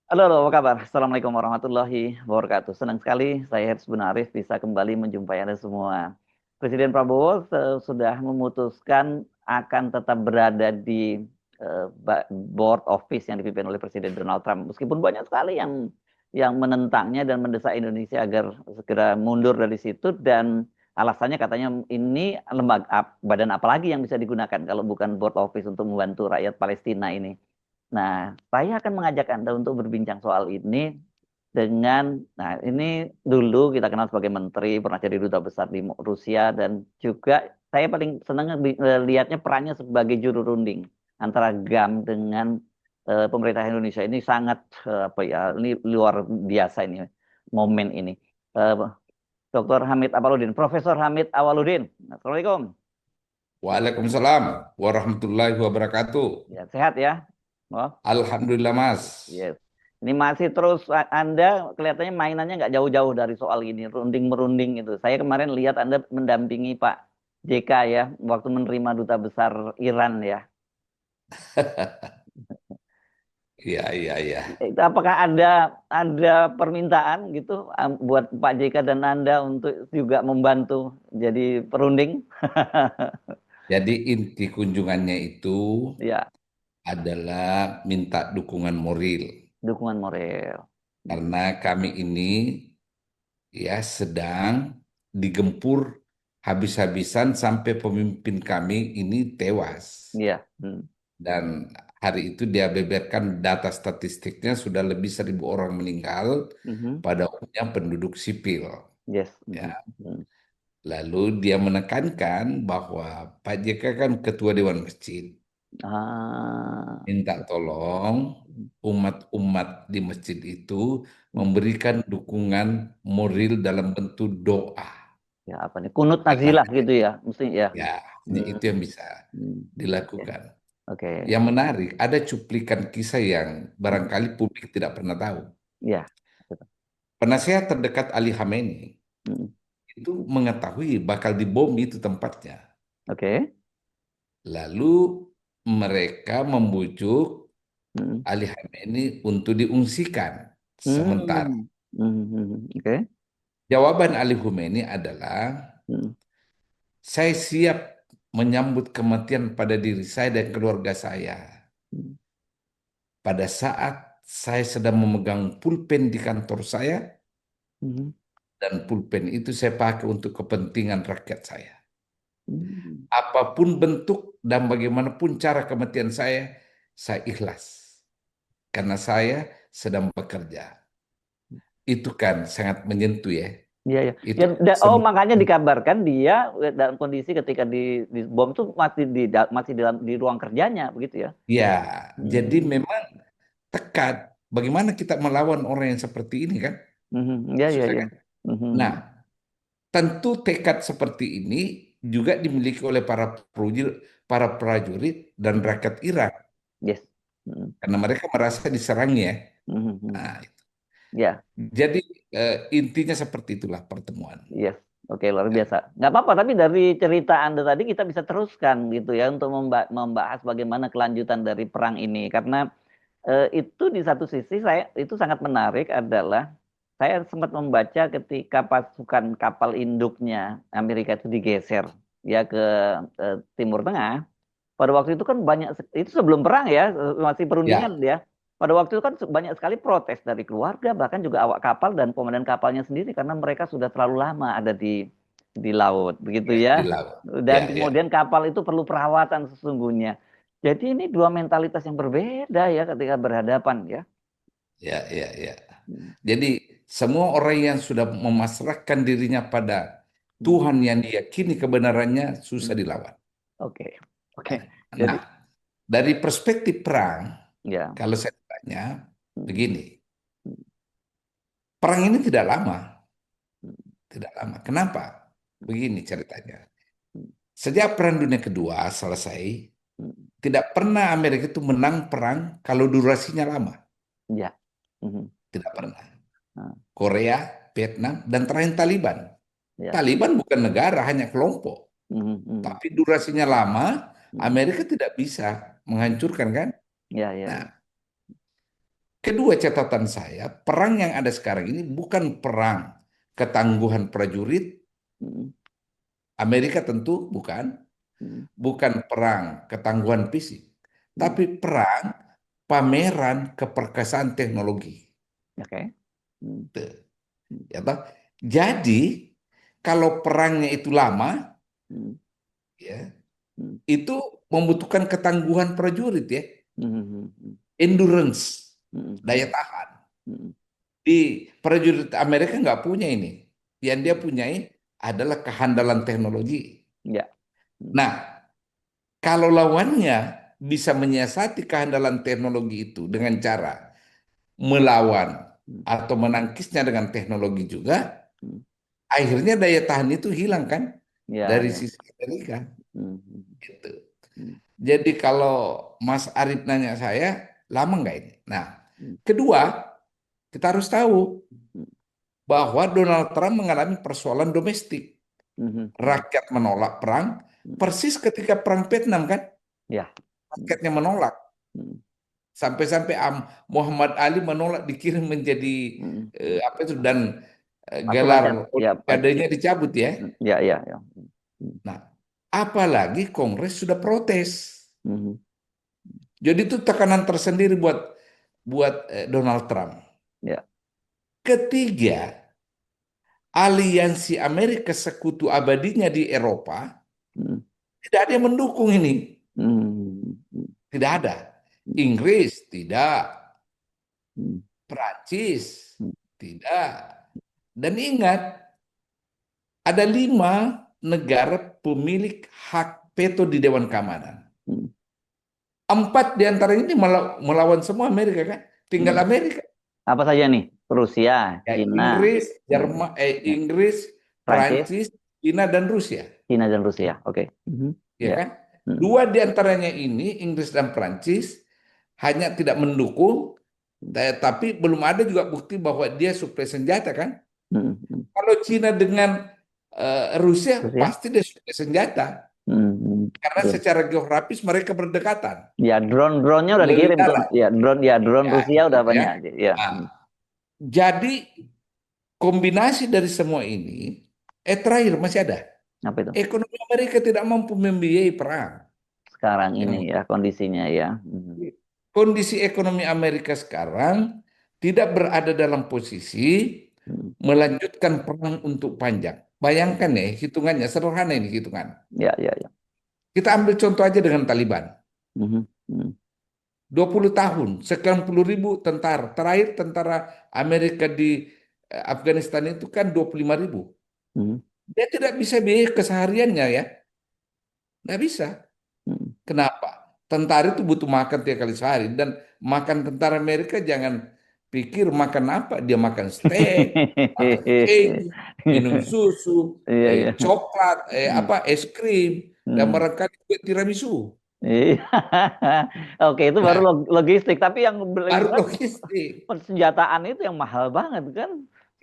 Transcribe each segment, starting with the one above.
Halo, halo, apa kabar? Assalamualaikum warahmatullahi wabarakatuh. Senang sekali saya Hersbun Arif bisa kembali menjumpai Anda semua. Presiden Prabowo sudah memutuskan akan tetap berada di board office yang dipimpin oleh Presiden Donald Trump. Meskipun banyak sekali yang menentangnya dan mendesak Indonesia agar segera mundur dari situ dan alasannya katanya ini badan apa lagi yang bisa digunakan kalau bukan board office untuk membantu rakyat Palestina ini. Nah, saya akan mengajak Anda untuk berbincang soal ini nah ini dulu kita kenal sebagai menteri, pernah jadi duta besar di Rusia, dan juga saya paling senang lihatnya perannya sebagai juru runding antara GAM dengan pemerintah Indonesia. Ini sangat apa ya, ini luar biasa ini momen ini. Eh, Dr. Hamid Awaludin, Profesor Hamid Awaludin. Assalamualaikum. Waalaikumsalam warahmatullahi wabarakatuh. Ya, sehat ya. Oh. Alhamdulillah Mas. Yes. Ini masih terus Anda kelihatannya mainannya nggak jauh-jauh dari soal ini, runding-merunding itu. Saya kemarin lihat Anda mendampingi Pak JK ya, waktu menerima duta besar Iran ya. Iya, iya, iya. Itu apakah ada permintaan gitu buat Pak JK dan Anda untuk juga membantu jadi perunding? Jadi inti kunjungannya itu Ya, adalah minta dukungan moral. dukungan moral. Karena kami ini ya sedang digempur habis-habisan sampai pemimpin kami ini tewas. Iya. Hmm. Dan hari itu dia beberkan data statistiknya sudah lebih 1.000 orang meninggal Mhm. pada umumnya penduduk sipil. Yes. Ya, Mhm. Mhm. lalu dia menekankan bahwa Pak JK kan ketua Dewan Masjid, Ah. minta tolong umat-umat di masjid itu memberikan dukungan moral dalam bentuk doa. Ya apa nih, kunut Karena nazilah gitu ya mesti ya. ya hanya Hmm, itu yang bisa hmm. Oke, dilakukan. oke. Yang menarik, ada cuplikan kisah yang Hmm. barangkali publik tidak pernah tahu. Ya, betul. Penasehat terdekat Ali Khamenei Hmm. itu mengetahui bakal dibom itu tempatnya. Oke. Lalu mereka membujuk Hmm. Ali Khamenei untuk diungsikan sementara. Hmm. Hmm. Oke. Jawaban Ali Khamenei adalah, Hmm. saya siap menyambut kematian pada diri saya dan keluarga saya. Hmm. Pada saat saya sedang memegang pulpen di kantor saya, Hmm. dan pulpen itu saya pakai untuk kepentingan rakyat saya. Hmm. Apapun bentuk dan bagaimanapun cara kematian saya ikhlas. Karena saya sedang bekerja. Itu kan sangat menyentuh ya. Iya, ya. Itu Ya, oh, semua. makanya dikabarkan dia dalam kondisi ketika di bom itu masih dalam di ruang kerjanya begitu ya. Ya, jadi Hmm. memang tekad. Bagaimana kita melawan orang yang seperti ini kan? Hmm. Ya, ya, Susah ya. kan? Nah, Hmm. tentu tekad seperti ini juga dimiliki oleh para prajurit dan Hmm. rakyat Irak. Yes. Hmm. Karena mereka merasa diserang ya. Hmm. Hmm. Nah, Ya. jadi intinya seperti itulah pertemuan. Yes, oke, luar Ya, biasa. Nggak apa-apa, tapi dari cerita Anda tadi kita bisa teruskan gitu ya untuk membahas bagaimana kelanjutan dari perang ini. Karena itu di satu sisi saya itu sangat menarik adalah saya sempat membaca ketika pasukan kapal induknya Amerika itu digeser ya ke Timur Tengah. Pada waktu itu kan itu sebelum perang ya, masih perundingan ya, ya. Pada waktu itu kan banyak sekali protes dari keluarga, bahkan juga awak kapal dan komandan kapalnya sendiri karena mereka sudah terlalu lama ada di laut, begitu ya, ya. di laut. Dan Ya, ya, kemudian kapal itu perlu perawatan sesungguhnya. Jadi ini dua mentalitas yang berbeda ya ketika berhadapan ya. ya, ya, ya. Hmm. Jadi semua orang yang sudah memasrahkan dirinya pada Hmm. Tuhan yang diyakini kebenarannya susah Hmm. dilawan. Oke, oke. Jadi Nah, dari perspektif perang, ya. kalau saya tanya Hmm. begini, perang ini tidak lama, Hmm. tidak lama. Kenapa? Begini ceritanya. Hmm. Sejak Perang Dunia Kedua selesai, Hmm. tidak pernah Amerika itu menang perang kalau durasinya lama. Ya. Hmm. Tidak pernah. Nah, Korea, Vietnam, dan terakhir Taliban. ya. Taliban bukan negara, hanya kelompok. Hmm. Hmm. Tapi durasinya lama, Hmm. Amerika tidak bisa menghancurkan kan? Ya, ya, Nah, ya. Kedua catatan saya, perang yang ada sekarang ini bukan perang ketangguhan prajurit, mm, Amerika tentu bukan, mm, bukan perang ketangguhan fisik, mm. tapi perang pameran keperkasaan teknologi. Oke. Mm, Tuh, mm, ya toh? Jadi kalau perangnya itu lama, mm, ya, mm, itu membutuhkan ketangguhan prajurit ya, mm, mm, mm, endurance, mm, daya tahan. mm, Di prajurit Amerika nggak punya ini. Yang dia mm. punyai adalah kehandalan teknologi. Ya. Mm, Nah, kalau lawannya bisa menyiasati kehandalan teknologi itu dengan cara melawan mm, atau menangkisnya dengan teknologi juga, mm. akhirnya daya tahan itu hilang kan Ya, dari ya. sisi Amerika. Mm, mm, Gitu. mm, Jadi kalau Mas Arif nanya saya, lama nggak ini? Nah, mm, kedua, kita harus tahu mm, bahwa Donald Trump mengalami persoalan domestik. mm, mm, Rakyat menolak perang, mm. persis ketika perang Vietnam kan, Ya. Mm, rakyatnya menolak. mm, Sampai-sampai Muhammad Ali menolak dikirim menjadi mm. apa itu dan Pasukan gelar ya, olimpiadanya dicabut ya. ya, ya, ya. Mm, Nah, apalagi Kongres sudah protes. mm, Jadi itu tekanan tersendiri buat buat Donald Trump. ya. Ketiga, aliansi Amerika sekutu abadinya di Eropa Mm, tidak ada yang mendukung ini. mm, mm, Tidak ada. mm, Inggris tidak, mm, Prancis mm, tidak. Dan ingat, ada 5 negara pemilik hak veto di Dewan Keamanan. mm, 4 di antara ini melawan semua Amerika kan? Tinggal mm. Amerika. Apa saja nih? Rusia, Ya, Cina, Inggris, mm, ya. Inggris, Prancis, Prancis, Cina dan Rusia, Cina dan Rusia. Oke. Mhm. ya Ya. kan? Mm, 2 di antaranya ini, Inggris dan Prancis, hanya tidak mendukung, mm, tapi belum ada juga bukti bahwa dia suplai senjata kan? mm, mm. Kalau Cina dengan Rusia Rusia? pasti dia suplai senjata Mm, mm. karena Ya. secara geografis mereka berdekatan Ya, drone-nya udah melalui dikirim tuh. darat. Ya, drone Ya, Rusia itu udah ya. banyak. Ya. Nah, Mm. jadi kombinasi dari semua ini, terakhir masih ada. Apa itu? Ekonomi Amerika tidak mampu membiayai perang. Sekarang ini Yang ya kondisinya ya. Mm, kondisi ekonomi Amerika sekarang tidak berada dalam posisi mm. melanjutkan perang untuk panjang. Bayangkan ya, hitungannya sederhana ini hitungan. Ya, ya, ya. Kita ambil contoh aja dengan Taliban. Mhm, mm, 20 tahun, sekian puluh ribu tentara. Terakhir tentara Amerika di Afghanistan itu kan 25 ribu. mm, Dia tidak bisa biaya kesehariannya ya. Nggak bisa. mm. Kenapa? Tentara itu butuh makan 3 kali sehari. Dan makan tentara Amerika jangan pikir makan apa. Dia makan steak, makan keju, minum susu, Iya, iya. coklat, Mm, apa es krim, dan mm. barangkali juga tiramisu. Iya. Oke, itu baru Nah, logistik. Tapi yang baru kan logistik. persenjataan itu yang mahal banget kan?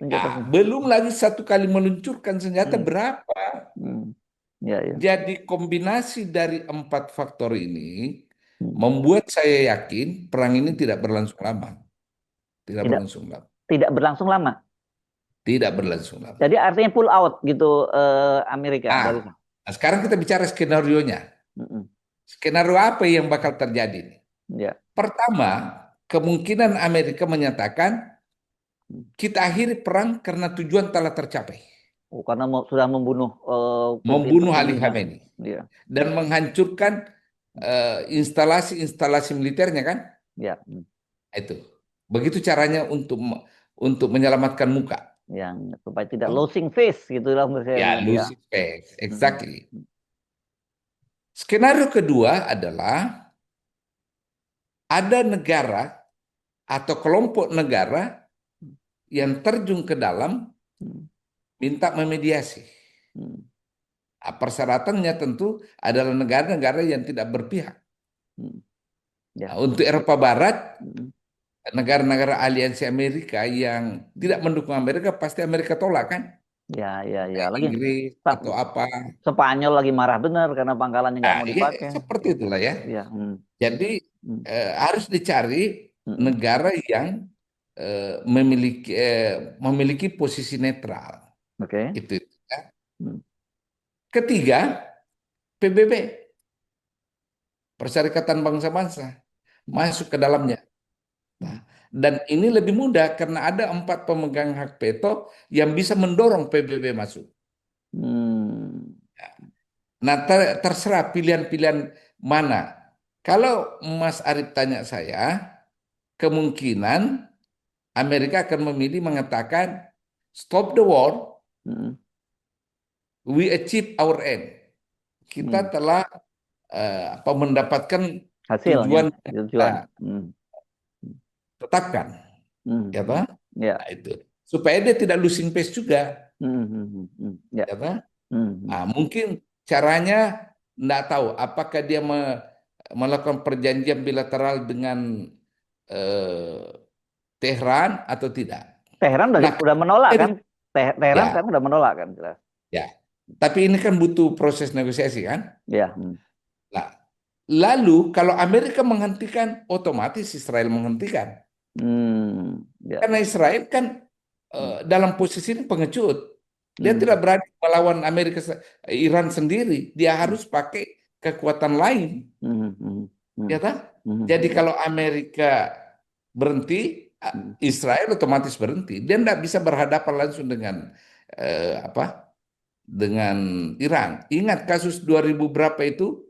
Ya, Senjata. belum lagi 1 kali meluncurkan senjata Hmm, berapa. hmm. Ya, ya. Jadi kombinasi dari 4 faktor ini Hmm. membuat saya yakin perang ini tidak berlangsung lama. Tidak Tidak berlangsung lama. tidak berlangsung lama. Tidak berlangsung lama. Jadi artinya pull out gitu Amerika Ah, dari sana. nah sekarang kita bicara skenario-nya. Mm-mm. Skenario apa yang bakal terjadi nih? Ya. Pertama, kemungkinan Amerika menyatakan kita akhiri perang karena tujuan telah tercapai. Oh, karena sudah membunuh pimpinan Membunuh Ali tertingginya. Khamenei Ya, dan menghancurkan instalasi-instalasi militernya kan? ya. Hmm. Itu. Begitu caranya untuk menyelamatkan muka. Yang supaya tidak Oh, losing face gitu lah menurut saya ya, bilang ya. losing face. Mm-mm. Exactly. Skenario kedua adalah ada negara atau kelompok negara yang terjun ke dalam Mm, minta memediasi. mm, Nah, persyaratannya tentu adalah negara-negara yang tidak berpihak. mm. Ya. Nah, untuk Eropa Barat, Mm. negara-negara aliansi Amerika yang tidak mendukung Amerika pasti Amerika tolak kan? Ya, ya, ya. Lagi Inggris atau Sp- apa. Spanyol lagi marah benar karena pangkalannya nggak Nah, mau ya dipakai. seperti itulah ya. Ya. Mm, Jadi mm, harus dicari. negara yang memiliki posisi netral. Oke. Itu. Ya. Hmm. Ketiga, PBB, Perserikatan Bangsa-Bangsa, masuk ke dalamnya. Hmm. Nah, dan ini lebih mudah karena ada 4 pemegang hak veto yang bisa mendorong PBB masuk. Hmm. Nah, terserah pilihan-pilihan mana. Kalau Mas Arief tanya saya, kemungkinan Amerika akan memilih mengatakan stop the war, Hmm. we achieve our end. Hmm. Kita telah mendapatkan Hasil yang tujuan yang kita tujuan. Hmm. tetapkan, Hmm. ya Hmm. toh? Ya. Nah, itu supaya dia tidak losing pace juga, Hmm. Hmm. Hmm. Hmm. Ya. ya toh? Hmm. Hmm. Nah, mungkin caranya tidak tahu apakah dia melakukan perjanjian bilateral dengan eh, Tehran atau tidak. Teheran Nah, udah menolak kan? Teheran ya, sekarang udah menolak kan, jelas. ya. Tapi ini kan butuh proses negosiasi kan? Ya. Hmm. Nah, lalu kalau Amerika menghentikan, otomatis Israel menghentikan. Hmm. Ya. Karena Israel kan Hmm. dalam posisi ini pengecut. Dia Hmm. tidak berani melawan Iran sendiri. Dia Hmm. harus pakai kekuatan lain. Hmm. Hmm. Ya Hmm. kan? Hmm. Jadi Ya. kalau Amerika berhenti, Hmm. Israel otomatis berhenti. Dia tidak bisa berhadapan langsung dengan apa? Dengan Iran. Ingat kasus 2000 berapa itu?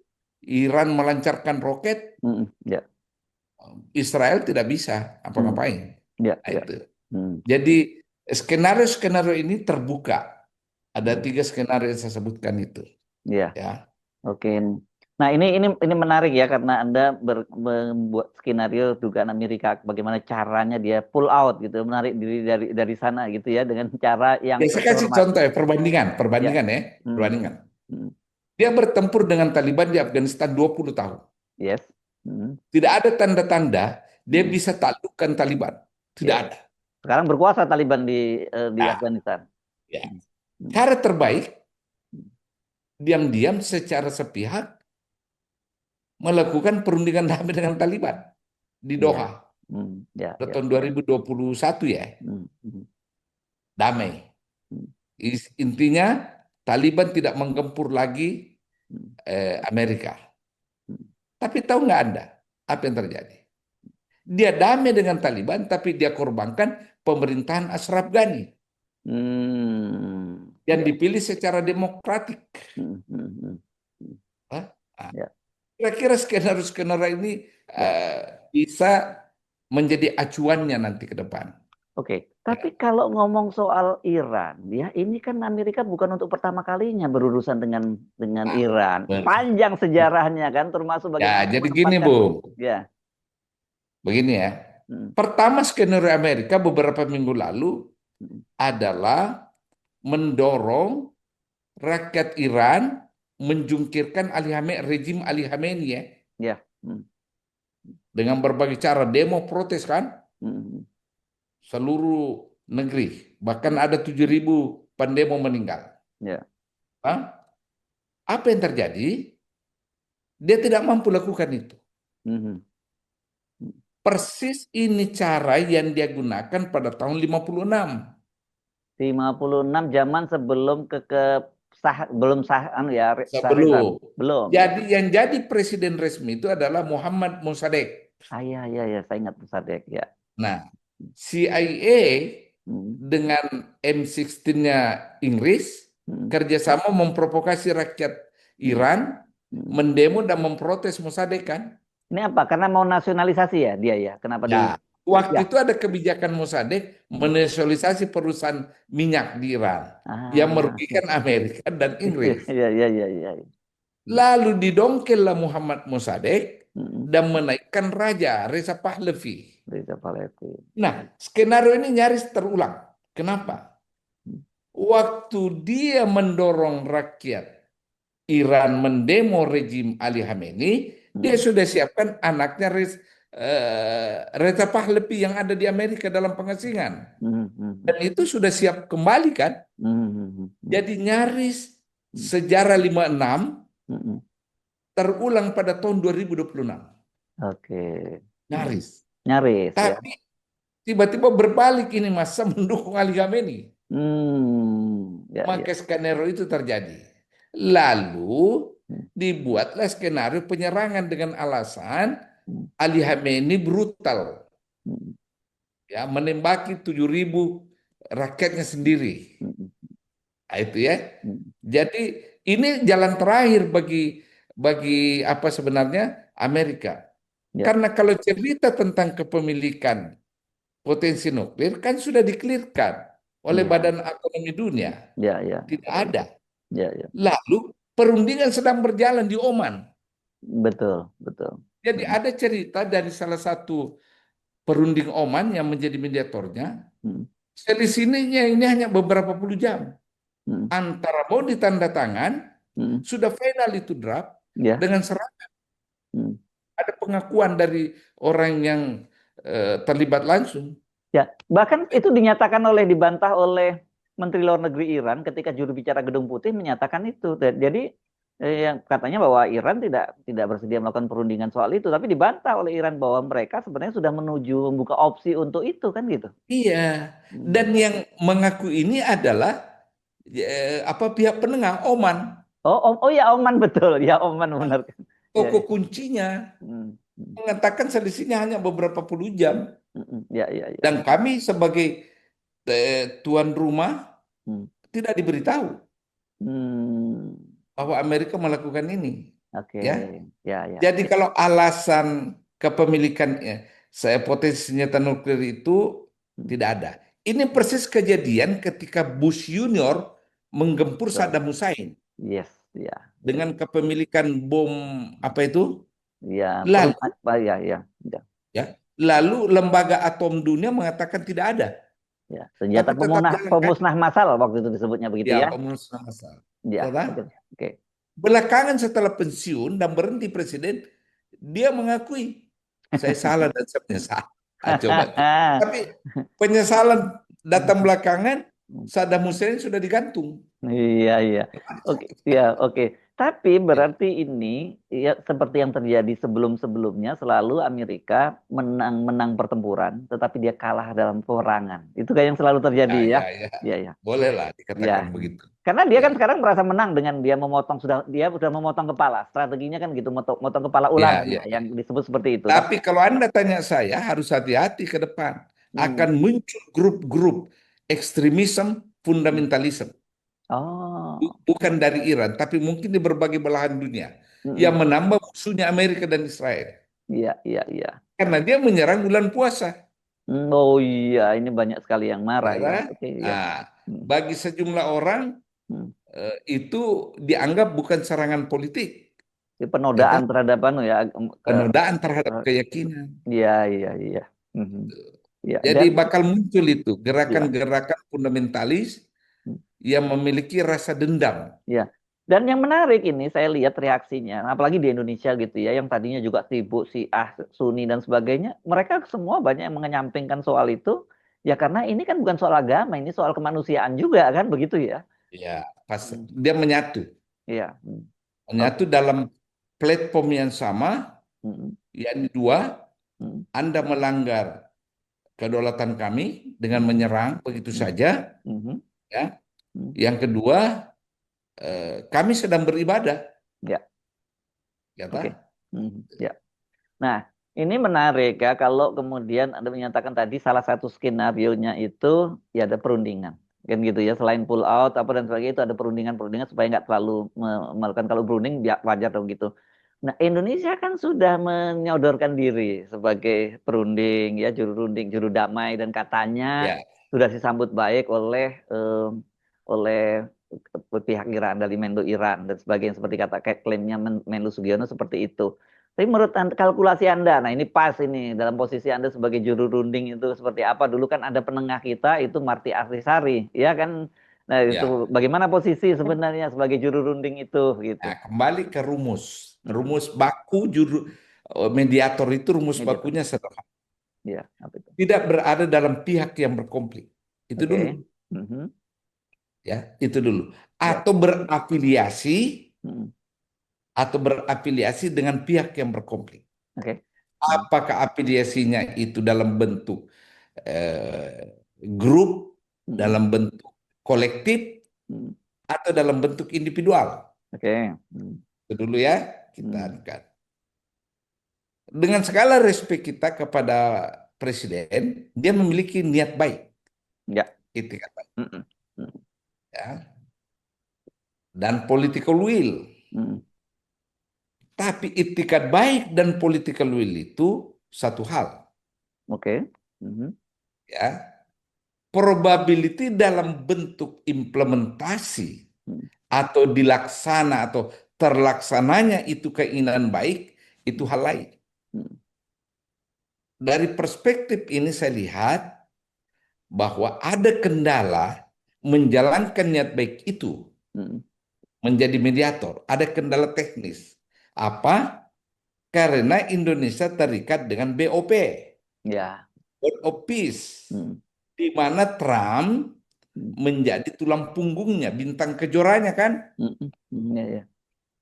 Iran melancarkan roket, Hmm. Ya. Israel tidak bisa Hmm. apa-ngapain. Ya. Nah, Ya. itu. Hmm. Jadi skenario-skenario ini terbuka. Ada Hmm. 3 skenario yang saya sebutkan itu. Ya. Ya, Oke. Nah, ini menarik ya karena Anda membuat skenario dugaan Amerika bagaimana caranya dia pull out gitu, menarik diri dari sana gitu ya dengan cara yang ya saya kasih terhormat. contoh ya, perbandingan, Ya. perbandingan ya, Hmm. perbandingan. Hmm. Dia bertempur dengan Taliban di Afghanistan 20 tahun. Yes. Hmm. Tidak ada tanda-tanda dia Hmm. bisa taklukkan Taliban. Tidak Yes. ada. Sekarang berkuasa Taliban di Nah, Afghanistan. ya. Hmm. Hmm. Cara terbaik, diam-diam secara sepihak melakukan perundingan damai dengan Taliban di Iya. Doha. Hmm. Ya, Pada ya. tahun 2021 ya, Hmm. Hmm. damai. Hmm. Intinya Taliban tidak menggempur lagi Hmm. Amerika. Hmm. Tapi tahu nggak Anda apa yang terjadi? Dia damai dengan Taliban, tapi dia korbankan pemerintahan Ashraf Ghani Hmm. yang Ya. dipilih secara demokratik. Hmm. Hmm. Hmm. Hmm. Hah? Nah, Ya. kira-kira skenario-skenario ini Ya. eh, bisa menjadi acuannya nanti ke depan. Oke, tapi Ya, kalau ngomong soal Iran, ya ini kan Amerika bukan untuk pertama kalinya berurusan dengan nah, Iran. ben- Panjang sejarahnya kan, termasuk ya bagaimana jadi gini menempatkan. Bu, Ya. begini ya. Hmm. Pertama skenario Amerika beberapa minggu lalu Hmm. adalah mendorong rakyat Iran menjungkirkan rejim Ali Khamenei ya, Ya. Hmm. dengan berbagai cara demo protes kan Hmm. seluruh negeri, bahkan Hmm. ada 7.000 pendemo meninggal. Ya. Hah? Apa yang terjadi? Dia tidak mampu lakukan itu. Hmm. Persis ini cara yang dia gunakan pada tahun 56. 56 zaman sebelum sah belum sah anu ya sahrisan Sebelum. belum ya. Jadi yang jadi presiden resmi itu adalah Muhammad Mossadegh. Ah, ya ya saya ingat Sadek ya. Nah, CIA Hmm. dengan M16-nya Inggris Hmm. kerjasama memprovokasi rakyat Hmm. Iran Hmm. mendemo dan memprotes Mossadegh kan. Ini apa? Karena mau nasionalisasi ya dia ya. Kenapa di Ya, waktu ya. itu ada kebijakan Mossadegh Hmm. menasionalisasi perusahaan minyak di Iran yang Ah, merugikan Amerika dan Inggris. iya iya iya iya. Lalu didongkellah Muhammad Mossadegh Hmm. dan menaikkan Raja Reza Pahlavi. Reza Pahlavi. Nah, skenario ini nyaris terulang. Kenapa? Hmm. Waktu dia mendorong rakyat Iran mendemo rejim Ali Khamenei, dia Hmm. sudah siapkan anaknya Reza Pahlavi yang ada di Amerika dalam pengasingan. Hmm. Hmm. Dan itu sudah siap kembali kan? Hmm. Hmm. Hmm. Jadi nyaris sejarah 56 Hmm. Hmm. terulang pada tahun 2026. Oke. Hmm. Nyaris. Nyaris ya. Tapi tiba-tiba berbalik ini masa mendukung Ali Khamenei. Ya, ya. Maka skenario itu terjadi. Lalu Hmm, dibuatlah skenario penyerangan dengan alasan hmm, Ali Khamenei brutal, hmm, ya, menembaki 7.000 rakyatnya sendiri. hmm, Nah, itu ya. hmm. Jadi ini jalan terakhir bagi apa sebenarnya Amerika. Ya, Karena kalau cerita tentang kepemilikan potensi nuklir kan sudah dikelirkan oleh ya, Badan Ekonomi Dunia. ya, ya, Tidak ada. ya, ya. Lalu perundingan sedang berjalan di Oman. Betul, betul. Jadi Hmm, ada cerita dari salah satu perunding Oman yang menjadi mediatornya. hmm, Selisihnya ini hanya beberapa puluh jam. hmm, Antara mau ditanda tangan, hmm. sudah final itu draft, Ya. dengan serangan. Hmm. Ada pengakuan dari orang yang terlibat langsung. Ya, bahkan itu dinyatakan dibantah oleh Menteri Luar Negeri Iran ketika juru bicara Gedung Putih menyatakan itu. Jadi yang katanya bahwa Iran tidak bersedia melakukan perundingan soal itu, tapi dibantah oleh Iran bahwa mereka sebenarnya sudah menuju membuka opsi untuk itu kan gitu. Iya. Hmm. Dan yang mengaku ini adalah apa pihak penengah Oman. Oh ya Oman betul, ya Oman Nah, benar kan. Ya, tokoh ya. kuncinya Hmm. Hmm. mengatakan selisihnya hanya beberapa puluh jam. Hmm. Ya, ya, ya. Dan kami sebagai tuan rumah Hmm. tidak diberitahu Hmm. bahwa Amerika melakukan ini. Oke, Ya. ya, ya. Jadi kalau alasan kepemilikannya saya potensi senjata nuklir itu Hmm. tidak ada. Ini persis kejadian ketika Bush Junior menggempur Betul. Saddam Hussein Yes, ya, ya, dengan kepemilikan bom apa itu? ya. Lalu Ya, ya, ya. ya, lalu lembaga atom dunia mengatakan tidak ada, Ya, senjata tapi tetap jalan kan? pemusnah massal waktu itu disebutnya begitu Ya, ya. pemusnah massal. Ya, Ya, kan? oke. Oke. Belakangan setelah pensiun dan berhenti presiden, dia mengakui saya salah dan saya menyesal. Ah, coba tuh. Tapi penyesalan datang belakangan, Saddam Hussein sudah digantung. Iya, iya. Oke, ya, oke. Tapi Ya, berarti ini ya seperti yang terjadi sebelum-sebelumnya selalu Amerika menang pertempuran, tetapi dia kalah dalam peperangan. Itu kayak yang selalu terjadi ya, ya. ya, ya. Iya, iya. Bolehlah Ya. dikatakan begitu. Karena dia kan Ya, sekarang merasa menang dengan dia sudah memotong kepala. Strateginya kan gitu, motong kepala ulang ya, ya, ya. yang disebut seperti itu. Tapi Tapi kalau Anda tanya saya, harus hati-hati ke depan. hmm, Akan muncul grup-grup ekstremisme, hmm. fundamentalisme. Oh, Bukan dari Iran, tapi mungkin di berbagai belahan dunia. Yang mm-mm. menambah musuhnya Amerika dan Israel. Iya, iya, iya. Karena dia menyerang bulan puasa. Oh iya, ini banyak sekali yang marah Ya, ya. kan? Oke, ya. Nah, Hmm, bagi sejumlah orang hmm. itu dianggap bukan serangan politik, Ini ya penodaan kan? terhadap ke Penodaan terhadap keyakinan. iya, iya, iya. Mhm. Ya, Jadi dan bakal muncul itu ya, gerakan-gerakan fundamentalis hmm, yang memiliki rasa dendam. ya. Dan yang menarik ini saya lihat reaksinya, apalagi di Indonesia gitu ya, yang tadinya juga sibuk Syiah, Sunni dan sebagainya, mereka semua banyak yang menyampingkan soal itu, ya karena ini kan bukan soal agama, ini soal kemanusiaan juga kan begitu ya. Ya, pas Hmm. dia menyatu, Iya. Hmm. menyatu Oke. dalam platform yang sama, Hmm. yakni dua, Hmm. Anda melanggar kedaulatan kami dengan Hmm. menyerang begitu Hmm. saja, Hmm. ya. Hmm. Yang kedua, kami sedang beribadah, Ya, ya oke. tak? Hmm. Ya. Nah, ini menarik ya kalau kemudian Anda menyatakan tadi salah satu skenario-nya itu ya ada perundingan. Kan gitu ya, selain pull out apa dan sebagainya itu ada perundingan-perundingan supaya nggak terlalu melakukan kalau berunding wajar dong gitu. Nah, Indonesia kan sudah menyodorkan diri sebagai perunding ya, juru runding, juru damai dan katanya Ya, sudah disambut baik oleh pihak Iran dari Menlu Iran dan sebagainya seperti kata kayak klaimnya Menlu Sugiono seperti itu. Tapi menurut kalkulasi Anda, nah ini pas ini dalam posisi Anda sebagai juru runding itu seperti apa? Dulu kan ada penengah kita itu Marty Ahrisari, ya kan? Nah ya. itu bagaimana posisi sebenarnya sebagai juru runding itu gitu? Nah, kembali ke rumus. Mm-mm. Rumus baku mediator itu rumus Mediator. bakunya sederhana. Ya, apa itu? Tidak berada dalam pihak yang berkonflik. Itu dulu, Oke. Mhm. ya, itu dulu. Ya. Atau Mm. berafiliasi dengan pihak yang berkonflik. Oke. Apakah afiliasinya itu dalam bentuk grup, dalam bentuk kolektif, atau dalam bentuk individual? Oke. Itu dulu ya kita angkat. Dengan segala respek kita kepada presiden, dia memiliki niat baik, Ya. itikat baik, Mm, mm, ya, dan political will. mm. Tapi itikat baik dan political will itu satu hal, Oke. Mhm. ya. Probability dalam bentuk implementasi Mm, atau dilaksana atau terlaksananya itu keinginan baik itu hal lain. mm, Dari perspektif ini saya lihat bahwa ada kendala menjalankan niat baik itu mm. menjadi mediator. Ada kendala teknis. Apa? Karena Indonesia terikat dengan BOP, Ya. Bond of Peace, Mm, di mana Trump mm, menjadi tulang punggungnya, bintang kejoranya kan? Ya, ya.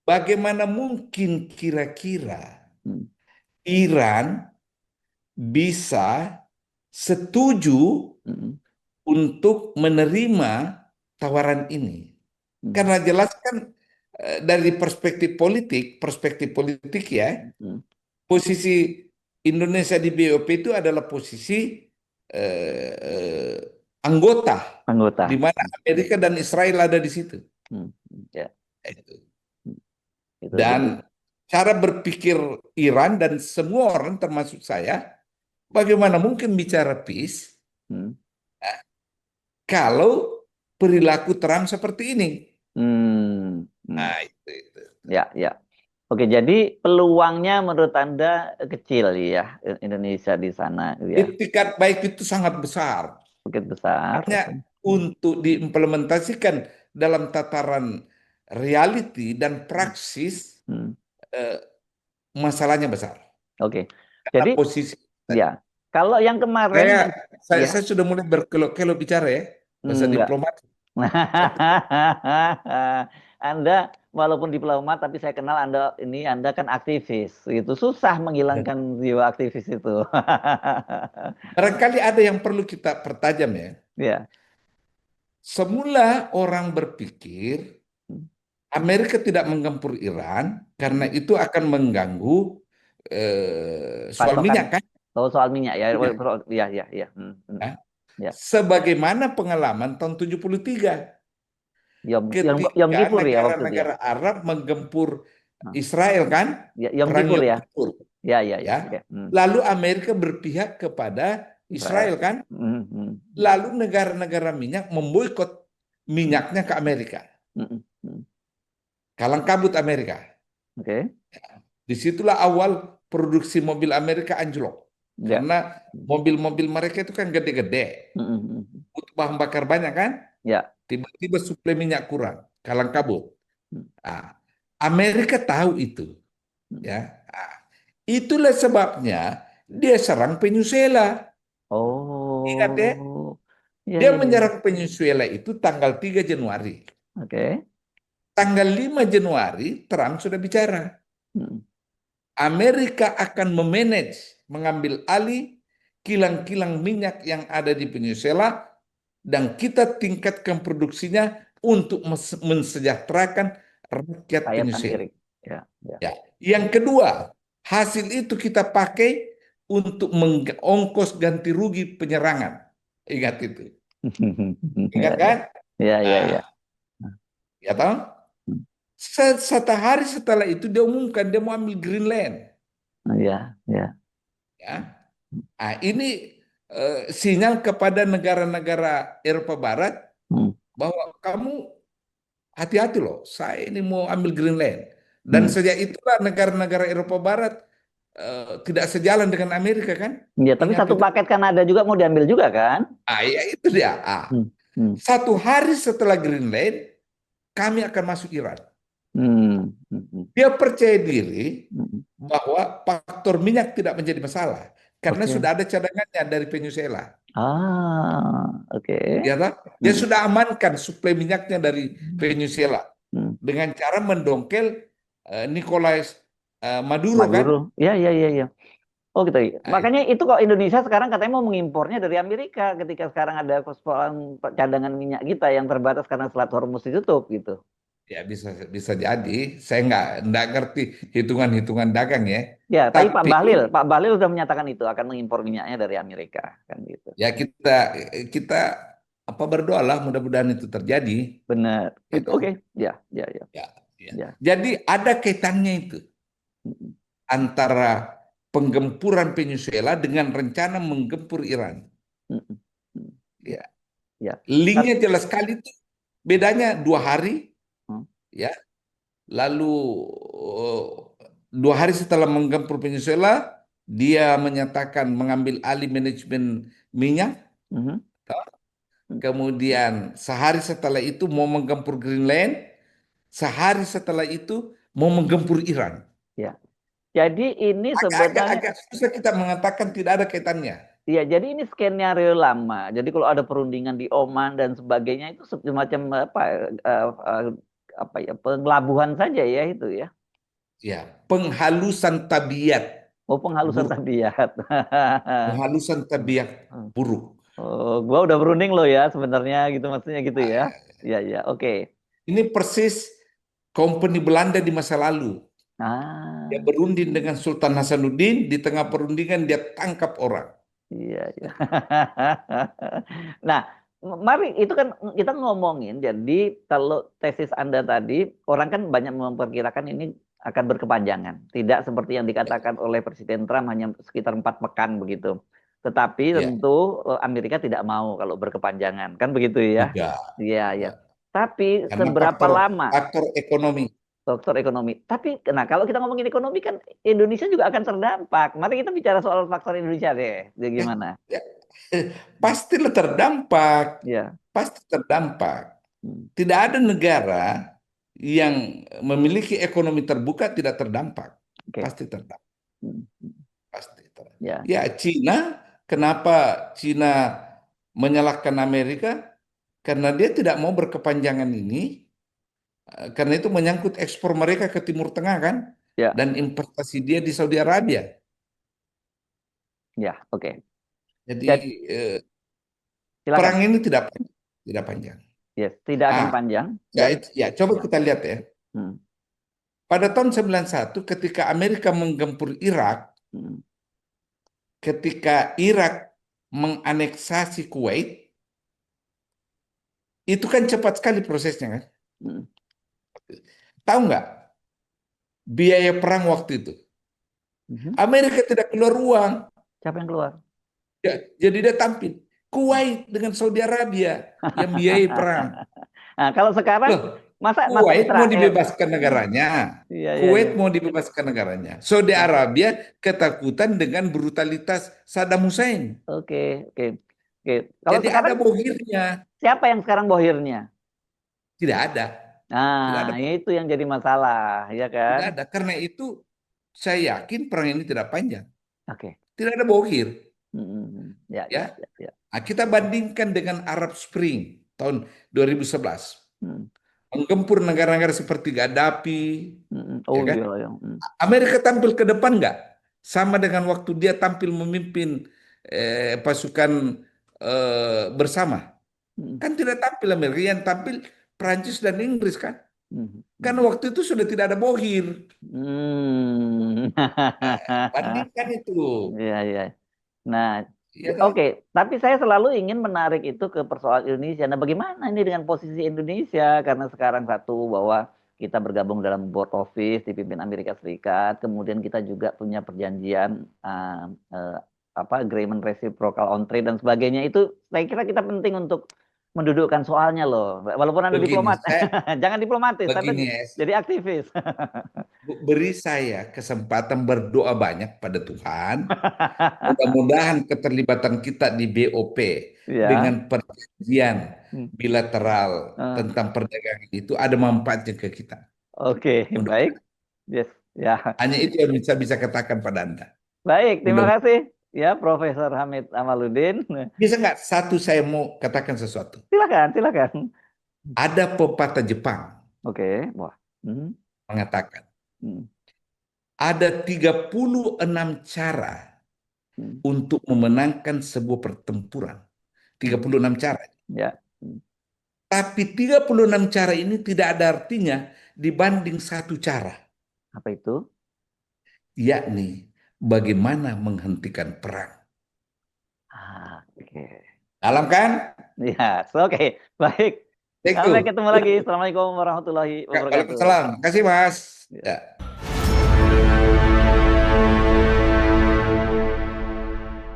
Bagaimana mungkin kira-kira Mm, Iran bisa setuju mm, untuk menerima tawaran ini? mm, Karena jelas kan dari perspektif politik ya, mm. posisi Indonesia di BOP itu adalah posisi anggota, di Anggota. mana Amerika dan Israel ada di situ. Ya. Itu. Mm. Itu jadi. Dan cara berpikir Iran dan semua orang termasuk saya, bagaimana mungkin bicara peace Mm, kalau perilaku Trump seperti ini? mm, mm. Nah, itu. Ya, ya. Oke, jadi peluangnya menurut Anda kecil ya Indonesia di sana ya. Itikat baik itu sangat besar. Bukit besar. Hanya Oke. untuk diimplementasikan dalam tataran reality dan Hmm, praksis, hmm. eh, masalahnya besar. Oke. Karena Jadi posisi tadi. ya, kalau yang kemarin Saya, saya, ya saya sudah mulai berkelok-kelok bicara ya, bahasa enggak. diplomat. Saya- Anda walaupun diplomat tapi saya kenal Anda kan aktivis. Itu susah menghilangkan jiwa aktivis itu. Barangkali ada yang perlu kita pertajam ya. Ya. Semula orang berpikir Hmm, Amerika tidak menggempur Iran karena hmm. itu akan mengganggu soal Pasokan minyak kan? soal minyak ya. Iya. Ya, ya, ya. Ya. Ya. Sebagaimana pengalaman tahun 73 Yom ketika Kippur ya waktu itu ya. negara-negara Arab menggempur Nah, Israel kan, ya, Yom perang Kippur Yom ya. Kippur Ya, ya, ya. ya. Oke. Lalu Amerika berpihak kepada Israel. Israel kan, lalu negara-negara minyak memboikot minyaknya ke Amerika, kalang kabut Amerika. Oke. Disitulah awal produksi mobil Amerika anjlok Ya. karena mobil-mobil mereka itu kan gede-gede, butuh bahan bakar banyak kan, Ya. tiba-tiba suplai minyak kurang, kalang kabut. Nah, Amerika tahu itu, ya. Nah, itulah sebabnya dia serang Venezuela. Ingat ya, Oh. Ya, dia ya, ya. menyerang Venezuela itu tanggal 3 Januari. Oke. Tanggal 5 Januari Trump sudah bicara. Mm. Amerika akan memanage, mengambil alih kilang-kilang minyak yang ada di Venezuela dan kita tingkatkan produksinya untuk mensejahterakan rakyat Rakyat Venezuela. Amerika. Ya, ya. Ya. Yang kedua, hasil itu kita pakai untuk ongkos ganti rugi penyerangan. Ingat itu. Ya, Ingat kan? ya, ya, ya. Nah, ya tahu? Satu hari setelah itu dia umumkan dia mau ambil Greenland. Ya, ya. Ya. Nah, ini sinyal kepada negara-negara Eropa Barat Hmm. bahwa kamu hati-hati loh, saya ini mau ambil Greenland. Dan Hmm. sejak itulah negara-negara Eropa Barat tidak sejalan dengan Amerika kan? Ya, tapi Ingat satu itu. paket Kanada juga mau diambil juga kan? Ya itu dia. Hmm. Hmm. Satu hari setelah Greenland, kami akan masuk Iran. Hmm. Hmm. Dia percaya diri Hmm. bahwa faktor minyak tidak menjadi masalah karena Oke. sudah ada cadangannya dari Venezuela. Oke. Ya, tak? Dia Hmm. sudah amankan suplai minyaknya dari Venezuela Hmm. dengan cara mendongkel Nicolás Maduro kan. Maduro. Ya, ya, ya, ya. Oh gitu. Nah, Makanya itu kok Indonesia sekarang katanya mau mengimpornya dari Amerika ketika sekarang ada persoalan cadangan minyak kita yang terbatas karena Selat Hormuz ditutup gitu. ya bisa bisa jadi. Saya nggak ngerti hitungan-hitungan dagang ya. Ya, tapi Tapi Pak Bahlil sudah menyatakan itu akan mengimpor minyaknya dari Amerika kan gitu. ya kita apa berdoalah mudah-mudahan itu terjadi. Benar. Ya Itu kan? oke. Ya, ya, ya, Ya, ya. ya. Jadi ada kaitannya itu Mm, antara penggempuran Venezuela dengan rencana menggempur Iran. mm, mm, mm. Ya, Ya. linknya jelas sekali itu. Bedanya 2 hari, Mm, ya. Lalu eh, 2 hari setelah menggempur Venezuela, dia menyatakan mengambil alih manajemen minyak. mhm, mm. Kemudian sehari setelah itu mau menggempur Greenland, sehari setelah itu mau menggempur Iran. Ya. Jadi ini sebenarnya Agak susah kita mengatakan tidak ada kaitannya. ya, jadi ini skenario lama. Jadi kalau ada perundingan di Oman dan sebagainya itu semacam apa eh, apa ya pengelabuhan saja ya itu ya. Ya, penghalusan tabiat Oh penghalusan buruk, tabiat. penghalusan tabiat buruk. Oh, gua udah berunding loh ya sebenarnya gitu maksudnya gitu Ah, ya. ya. Ya ya oke. Ini persis company Belanda di masa lalu. Dia Ah berunding dengan Sultan Hasanuddin, di tengah perundingan dia tangkap orang. iya iya. Nah mari itu kan kita ngomongin jadi kalau tesis Anda tadi orang kan banyak memperkirakan ini akan berkepanjangan. Tidak seperti yang Ya, dikatakan oleh Presiden Trump hanya sekitar 4 pekan begitu. Tetapi ya. tentu Amerika tidak mau kalau berkepanjangan kan begitu ya. Tidak, Iya ya. tidak. Tapi Karena seberapa faktor lama faktor ekonomi. faktor ekonomi? Tapi nah kalau kita ngomongin ekonomi kan Indonesia juga akan terdampak. Mari kita bicara soal faktor Indonesia deh. Jadi Ya, gimana? ya. Pastilah terdampak, Ya. pasti terdampak. Hmm. Tidak ada negara yang memiliki ekonomi terbuka tidak terdampak. Oke. Pasti terdampak, Hmm. pasti terdampak. Ya. Ya, Cina, kenapa Cina menyalahkan Amerika? Karena dia tidak mau berkepanjangan ini, karena itu menyangkut ekspor mereka ke Timur Tengah kan, Ya. dan investasi dia di Saudi Arabia. Ya. Oke. Jadi Jadi eh, perang silakan. ini tidak panjang, tidak panjang. Yes. Tidak akan Ah, panjang ya, dan ya coba ya. kita lihat ya. Hmm. Pada tahun 91 ketika Amerika menggempur Irak, Hmm. ketika Irak menganeksasi Kuwait, itu kan cepat sekali prosesnya kan. Hmm. Tahu nggak biaya perang waktu itu? Mhm. Amerika tidak keluar uang. Siapa yang keluar? Ya, jadi dia tampil. Kuwait dengan Saudi Arabia yang biayai perang. Nah, kalau sekarang Loh, masa Kuwait mau Israel? dibebaskan negaranya. Iya, iya, Kuwait iya. mau dibebaskan negaranya. Saudi Arabia ketakutan dengan brutalitas Saddam Hussein. Oke, oke. Oke. Kalau Jadi ada sekarang bohirnya. siapa yang sekarang bohirnya? Tidak ada. Tidak ada. Nah, itu yang jadi masalah, ya kan? Tidak ada. Karena itu saya yakin perang ini tidak panjang. Oke. Tidak ada bohir. Ya, ya, Ya. ya, ya. Nah, kita bandingkan dengan Arab Spring tahun 2011. Hmm, Menggempur negara-negara seperti Gaddafi, ya Oh kan? iya, ya. Amerika tampil ke depan nggak? Sama dengan waktu dia tampil memimpin pasukan bersama. Hmm, Kan tidak tampil Amerika, yang tampil Prancis dan Inggris kan? hmm, Kan hmm. waktu itu sudah tidak ada bohir. Hmm. Bandingkan itu. Ya, ya. Nah, Ya kan? oke. Tapi saya selalu ingin menarik itu ke persoalan Indonesia. Nah, bagaimana ini dengan posisi Indonesia? Karena sekarang satu bahwa kita bergabung dalam board office dipimpin Amerika Serikat, kemudian kita juga punya perjanjian eh, apa agreement reciprocal on trade dan sebagainya. Itu saya kira kita penting untuk mendudukkan soalnya loh. Walaupun Anda Begini, diplomat, jangan diplomatis, tapi begini ya. jadi aktivis. Beri saya kesempatan berdoa banyak pada Tuhan. Mudah-mudahan keterlibatan kita di BOP dengan Ya. perjanjian Hmm. bilateral Eh, tentang perdagangan itu ada manfaatnya ke kita. Oke, baik. Mudah-mudahan. Yes, ya. Hanya itu yang bisa bisa katakan pada Anda. Baik, terima Mudah-mudahan. kasih ya Profesor Hamid Amaluddin. Bisa nggak satu saya mau katakan sesuatu? Silakan, silakan. Ada pepatah Jepang Oke, wah. mengatakan Hmm. ada 36 cara untuk memenangkan sebuah pertempuran. 36 cara. Ya. Tapi 36 cara ini tidak ada artinya dibanding satu cara, Apa itu? yakni bagaimana menghentikan perang. Oke. Dalam kan? Ya, oke. Baik. Itu. Sampai ketemu lagi. Assalamualaikum warahmatullahi wabarakatuh. Waalaikumsalam. Terima kasih, Mas. Ya. Ya.